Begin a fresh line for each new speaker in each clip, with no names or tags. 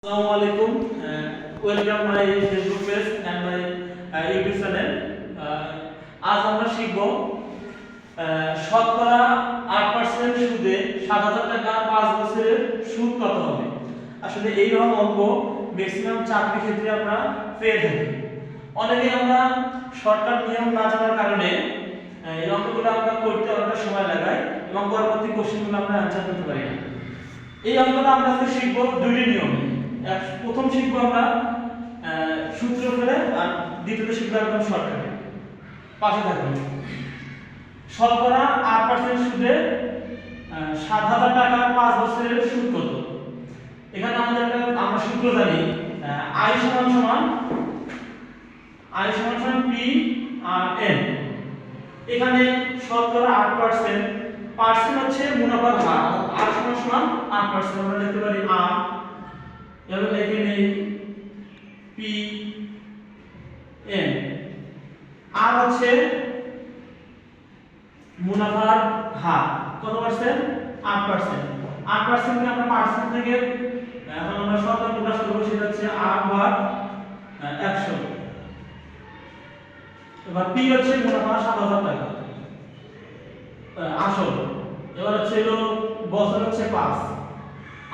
Assalamualaikum. Welcome my Facebook page and my YouTube channel. আজ আমরা শিখব শতকরা 8% সুদে 7000 টাকা 5 বছরের সুদ কত হবে। আসলে এই রকম অঙ্ক ম্যাক্সিমাম চাকরি ক্ষেত্রে আমরা পেয়ে থাকি। অনেকে আমরা শর্টকাট নিয়ম না জানার কারণে এই অঙ্কগুলো আমরা করতে অনেকটা সময় লাগাই এবং পরবর্তী কোশ্চেনগুলো আমরা অ্যানসার করতে পারি না। এই অঙ্কটা আমরা আজকে শিখব দুইটি নিয়মে। প্রথম শিখবো আমরা সূত্র ফেলে আর দ্বিতীয়ত শিখবো একদম শর্টকাটে। পাশে থাকবে শতকরা 8% সুদে 7000 টাকা 5 বছরের সুদ কত। এখানে আমরা সূত্র জানি I সমান P আর N। এখানে শতকরা 8% পার্সেন্ট হচ্ছে মুনাফার হার, R সমান 8%। আমরা লিখতে পারি R, এবার লিখে নেই P N। আর হচ্ছে মুনাফার হার কত পার্সেন্ট? 8%। 8% কে আমরা পার্সেন্ট থেকে এখন আমরা শতকরা প্রকাশ করব, সেটা হচ্ছে 8/100। এবার P হচ্ছে মুনাফা 7000 টাকা আসল। এবার হচ্ছে বছর হচ্ছে 5।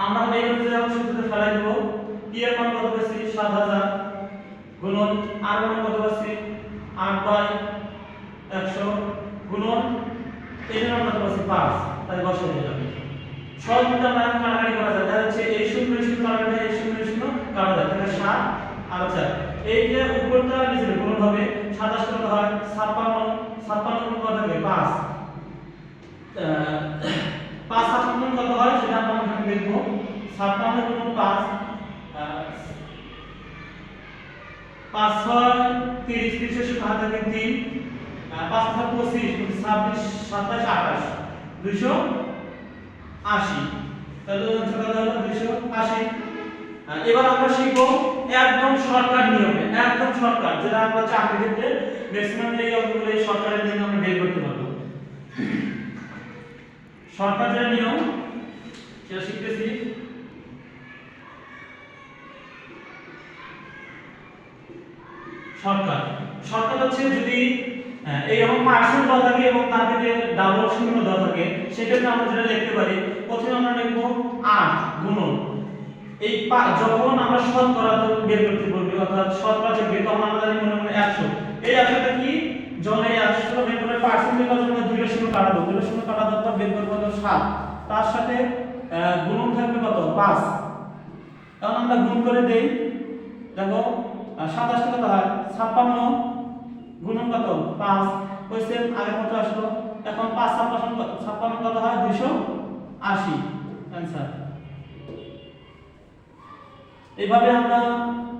আমরা এই অনুযায়ী আমরা সূত্রটা ফেলাই দেব। P এর মান কত পাচ্ছি? 7000 গুণন R এর মান কত পাচ্ছি? 8/100 গুণন N এর মান কত পাচ্ছি? 5। তাই বসিয়ে দিলাম। সব মিলে আমরা কাটাকাটি করা যায়। তাহলে হচ্ছে এই শূন্য কাটাকাটি, এই শূন্য কাটা যায়। তাহলে 7 আর 4। এই যে উপরটা নিচে গুণন হবে 27 কত হয়? 56 গুণ কত হবে? 5। 5 56 কত হয় সেটা আমরা এখানে দেখব। 56 গুণ 5 5 6 30 30 হাত থেকে 3 5 7 25 26 27 28 280। তাহলে কত হলো? 280। এবার আমরা শিখব একদম শর্টকাট নিয়মে, একদম শর্টকাট, যেটা আমরা চাকরি ক্ষেত্রে ম্যাক্সিমাম এই অঙ্কগুলো এই শর্টকাটের নিয়মে আমরা বের করতে পারবো। শর্টকাটের নিয়ম সেটা শিখতেছি। শর্টকাট হচ্ছে যদি এইরকম পার্সেন্ট দেওয়া থাকে এবং তার থেকে ডাবল শূন্য দেওয়া থাকে, সেক্ষেত্রে আমরা যেটা লিখতে পারি, প্রথমে আমরা লিখব 8 গুণন এই যখন আমরা শতকরা বের করতে বলবো, অর্থাৎ শতকরা থেকে তখন আমরা জানি মনে মনে 100। এই 100টা কি? যখন এই 100 বের করে পার্সেন্ট বের করার জন্য দুইটা শূন্য কাটাবো, দুইটা শূন্য কাটার পর বের করব 7। তার সাথে গুণন থাকবে কত? 5। তখন আমরা গুণ করে দেই। দেখো 27 কত হয়? 56 গুণন কত? 5। কোশ্চেন আগের মতো আসলো। এখন 5 56 কত হয়? 280 आंसर। এইভাবে আমরা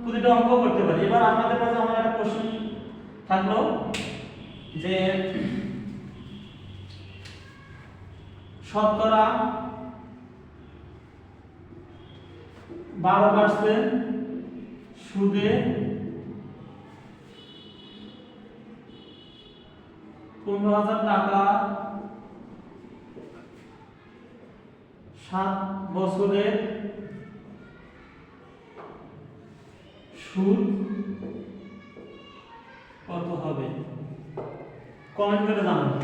প্রতিটা অঙ্ক করতে পারি। এবার আপনাদের কাছে আমার একটা প্রশ্ন থাকলো যে শতকরা 12% সুদে 15000 টাকা 7 বছরের সুদ কত হবে? কমেন্ট করে জানাবেন।